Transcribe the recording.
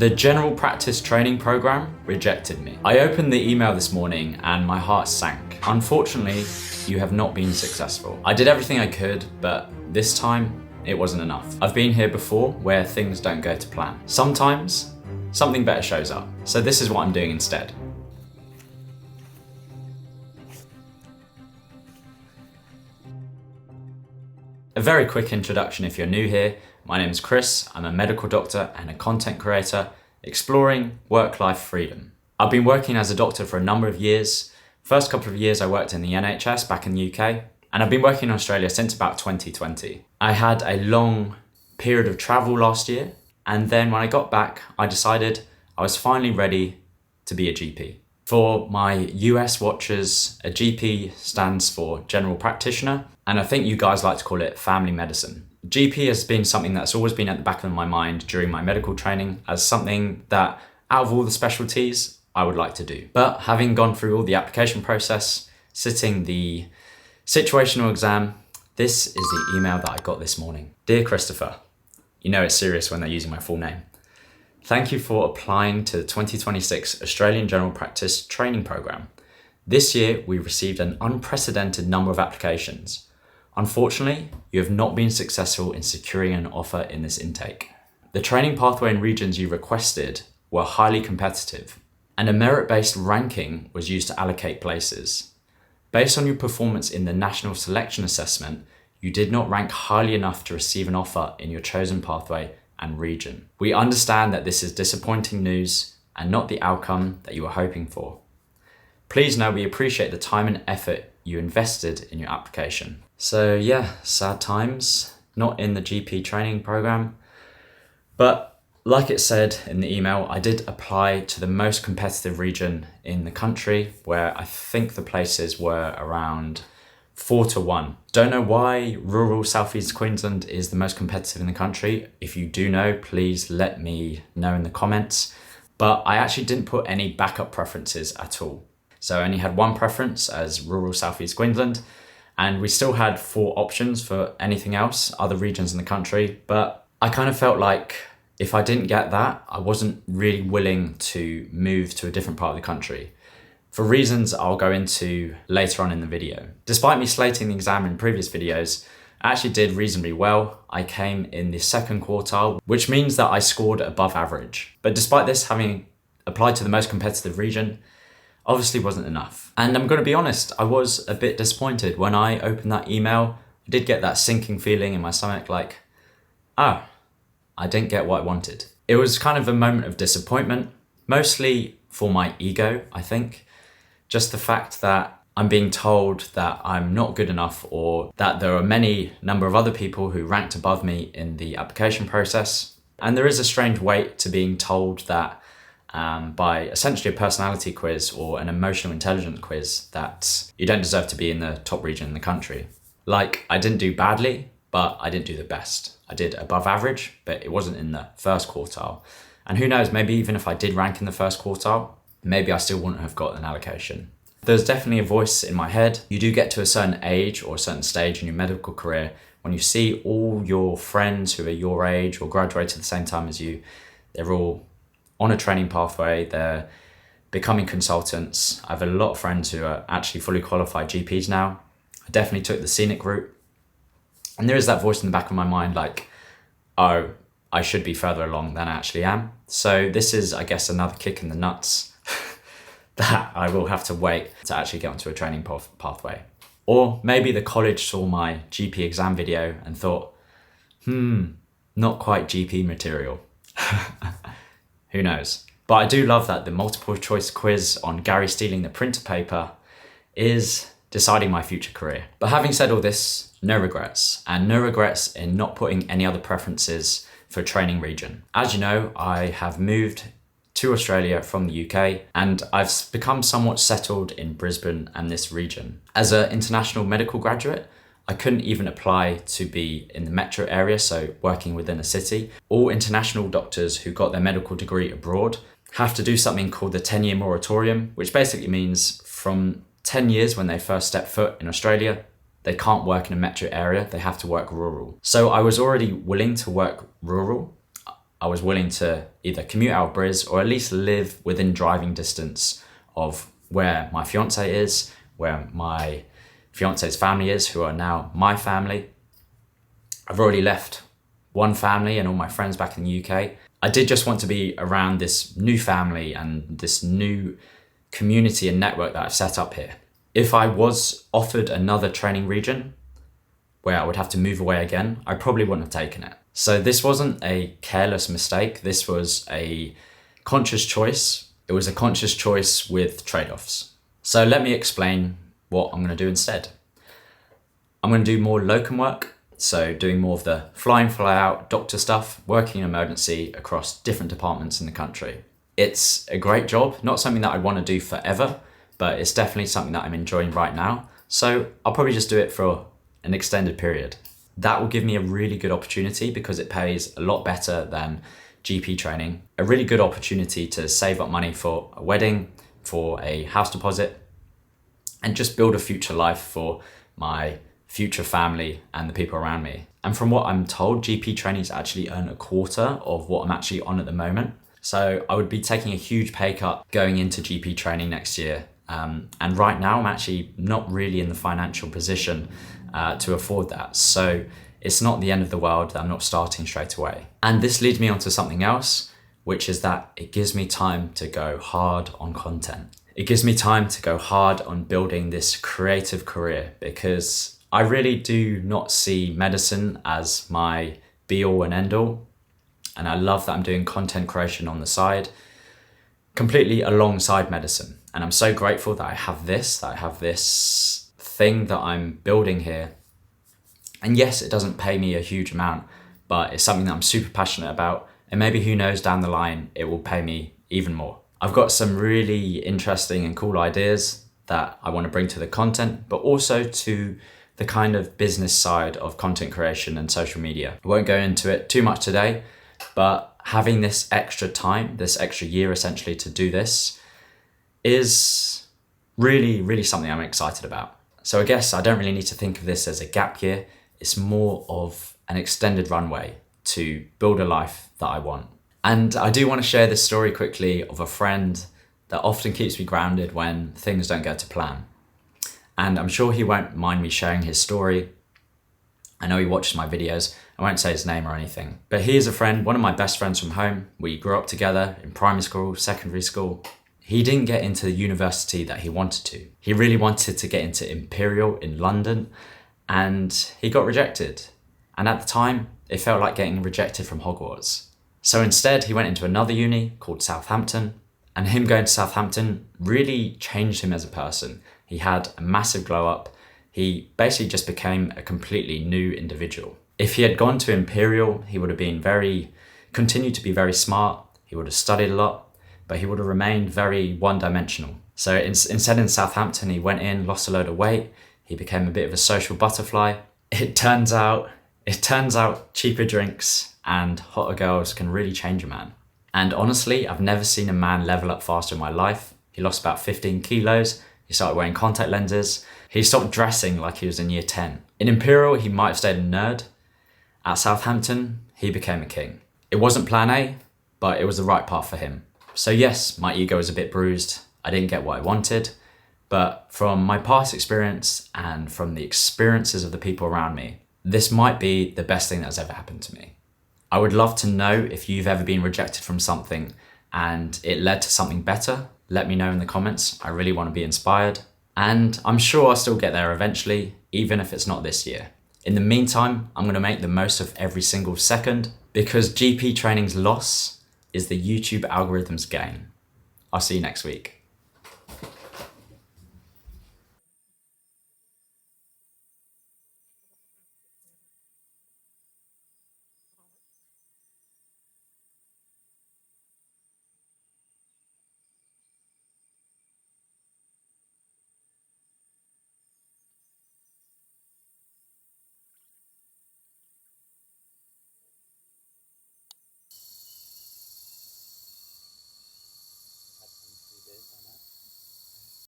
The general practice training program rejected me. I opened the email this morning and my heart sank. Unfortunately, you have not been successful. I did everything I could, but this time it wasn't enough. I've been here before where things don't go to plan. Sometimes something better shows up. So this is what I'm doing instead. A very quick introduction if you're new here. My name is Chris. I'm a medical doctor and a content creator exploring work-life freedom. I've been working as a doctor for a number of years. First couple of years I worked in the NHS back in the UK, and I've been working in Australia since about 2020. I had a long period of travel last year, and then when I got back, I decided I was finally ready to be a GP. For my US watchers, a GP stands for general practitioner, and I think you guys like to call it family medicine. GP has been something that's always been at the back of my mind during my medical training as something that out of all the specialties, I would like to do. But having gone through all the application process, sitting the situational exam, this is the email that I got this morning. Dear Christopher, you know it's serious when they're using my full name. Thank you for applying to the 2026 Australian General Practice Training Program. This year, we received an unprecedented number of applications. Unfortunately, you have not been successful in securing an offer in this intake. The training pathway and regions you requested were highly competitive, and a merit-based ranking was used to allocate places. Based on your performance in the National Selection Assessment, you did not rank highly enough to receive an offer in your chosen pathway and region. We understand that this is disappointing news and not the outcome that you were hoping for. Please know we appreciate the time and effort you invested in your application. So yeah, sad times, not in the GP training program, but like it said in the email, I did apply to the most competitive region in the country, where I think the places were around 4-1. Don't know why rural Southeast Queensland is the most competitive in the country. If you do know, please let me know in the comments. But I actually didn't put any backup preferences at all. So I only had one preference as rural Southeast Queensland, and we still had 4 options for anything else, other regions in the country. But I kind of felt like if I didn't get that, I wasn't really willing to move to a different part of the country, for reasons I'll go into later on in the video. Despite me slating the exam in previous videos, I actually did reasonably well. I came in the 2nd quartile, which means that I scored above average. But despite this, having applied to the most competitive region, obviously wasn't enough. And I'm gonna be honest, I was a bit disappointed when I opened that email. I did get that sinking feeling in my stomach like, oh, I didn't get what I wanted. It was kind of a moment of disappointment, mostly for my ego, I think. Just the fact that I'm being told that I'm not good enough, or that there are many number of other people who ranked above me in the application process. And there is a strange weight to being told that by essentially a personality quiz or an emotional intelligence quiz that you don't deserve to be in the top region in the country. Like, I didn't do badly, but I didn't do the best. I did above average, but it wasn't in the 1st quartile. And who knows, maybe even if I did rank in the 1st quartile, maybe I still wouldn't have got an allocation. There's definitely a voice in my head. You do get to a certain age or a certain stage in your medical career when you see all your friends who are your age or graduated at the same time as you, they're all on a training pathway, they're becoming consultants. I have a lot of friends who are actually fully qualified GPs now. I definitely took the scenic route. And there is that voice in the back of my mind like, oh, I should be further along than I actually am. So this is, I guess, another kick in the nuts that I will have to wait to actually get onto a training pathway. Or maybe the college saw my GP exam video and thought, not quite GP material. Who knows? But I do love that the multiple choice quiz on Gary stealing the printer paper is deciding my future career. But having said all this, no regrets, and no regrets in not putting any other preferences for training region. As you know, I have moved to Australia from the UK, and I've become somewhat settled in Brisbane and this region. As an international medical graduate, I couldn't even apply to be in the metro area, so working within a city. All international doctors who got their medical degree abroad have to do something called the 10-year moratorium, which basically means from 10 years when they first step foot in Australia, they can't work in a metro area, they have to work rural. So I was already willing to work rural. I was willing to either commute out of Briz or at least live within driving distance of where my fiance is, where my fiance's family is, who are now my family. I've already left one family and all my friends back in the UK. I did just want to be around this new family and this new community and network that I've set up here. If I was offered another training region where I would have to move away again, I probably wouldn't have taken it. So this wasn't a careless mistake. This was a conscious choice. It was a conscious choice with trade-offs. So let me explain what I'm going to do instead. I'm going to do more locum work. So doing more of the fly in, fly out doctor stuff, working in emergency across different departments in the country. It's a great job, not something that I want to do forever, but it's definitely something that I'm enjoying right now. So I'll probably just do it for an extended period. That will give me a really good opportunity because it pays a lot better than GP training. A really good opportunity to save up money for a wedding, for a house deposit, and just build a future life for my future family and the people around me. And from what I'm told, GP trainees actually earn a quarter of what I'm actually on at the moment. So I would be taking a huge pay cut going into GP training next year. And right now I'm actually not really in the financial position to afford that. So it's not the end of the world that I'm not starting straight away. And this leads me on to something else, which is that it gives me time to go hard on content. It gives me time to go hard on building this creative career because I really do not see medicine as my be all and end all. And I love that I'm doing content creation on the side, completely alongside medicine. And I'm so grateful that I have this thing that I'm building here. And yes, it doesn't pay me a huge amount, but it's something that I'm super passionate about. And maybe who knows, down the line, it will pay me even more. I've got some really interesting and cool ideas that I want to bring to the content, but also to the kind of business side of content creation and social media. I won't go into it too much today, but having this extra time, this extra year essentially to do this is really, really something I'm excited about. So I guess I don't really need to think of this as a gap year. It's more of an extended runway to build a life that I want. And I do want to share this story quickly of a friend that often keeps me grounded when things don't go to plan. And I'm sure he won't mind me sharing his story. I know he watches my videos. I won't say his name or anything. But he is a friend, one of my best friends from home. We grew up together in primary school, secondary school. He didn't get into the university that he wanted to. He really wanted to get into Imperial in London, and he got rejected. And at the time, it felt like getting rejected from Hogwarts. So instead, he went into another uni called Southampton, and him going to Southampton really changed him as a person. He had a massive glow up. He basically just became a completely new individual. If he had gone to Imperial, he would have continued to be very smart. He would have studied a lot, but he would have remained very one-dimensional. So instead in Southampton, he went in, lost a load of weight. He became a bit of a social butterfly. It turns out cheaper drinks and hotter girls can really change a man. And honestly, I've never seen a man level up faster in my life. He lost about 15 kilos. He started wearing contact lenses. He stopped dressing like he was in year 10. In Imperial, he might have stayed a nerd. At Southampton, he became a king. It wasn't plan A, but it was the right path for him. So yes, my ego was a bit bruised. I didn't get what I wanted. But from my past experience and from the experiences of the people around me, this might be the best thing that's ever happened to me. I would love to know if you've ever been rejected from something and it led to something better. Let me know in the comments. I really want to be inspired. And I'm sure I'll still get there eventually, even if it's not this year. In the meantime, I'm going to make the most of every single second because GP training's loss is the YouTube algorithm's gain. I'll see you next week.